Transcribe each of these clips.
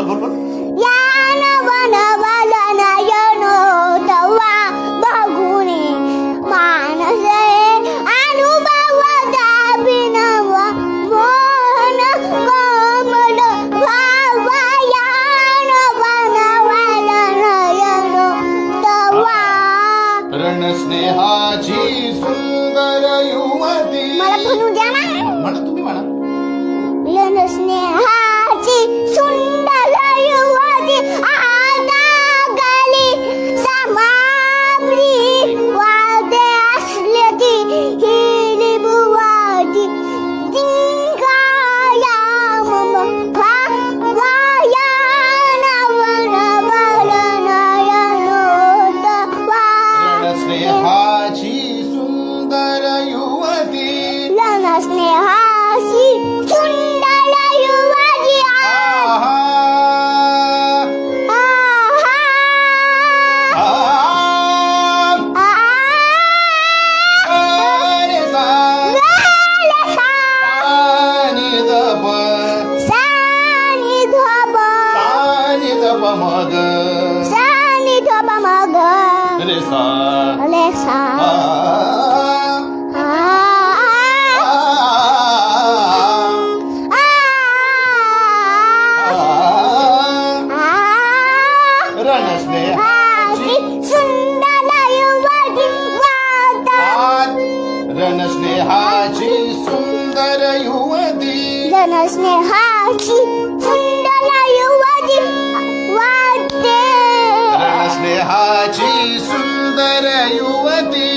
बोल बोल. यान वनवल नयनो तवा बघुनी मानसे अनुभव दाबिनव मोहन कोमल भावा यान वनवल नयनो तवा. रणस्नेहाची सुंदर युवती. मला म्हणू द्या ना. म्हणा तुम्ही म्हणा. रणस्नेहाची सुंदर युवती आता गली समाप्ती वादे असल्याची हिरी बुवाची जिंकाया मम भावाया नवन वलनयनोतवा. रणस्नेहाची सुंदर युवती. रणस्नेहाची सुंदर युवती आहा. रे सा. सानी दप. मग. रे सा. रणस्नेहाची सुंदर युवती वाता. रणस्नेहाची सुंदर युवती. रणस्नेहाची सुंदर युवती वाटे. रणस्नेहाची सुंदर युवती.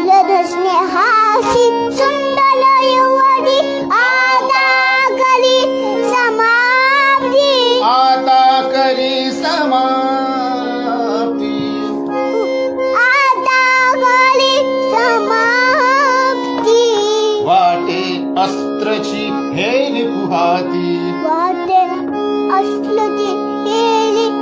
रणस्नेहाची सुंदर युवती आता करी समाप्ती. आता करी समाप्ती. आता करी समाप्ती. वाटे अस्त्रची हेरी पुहाती. वाटे असलं की हेरी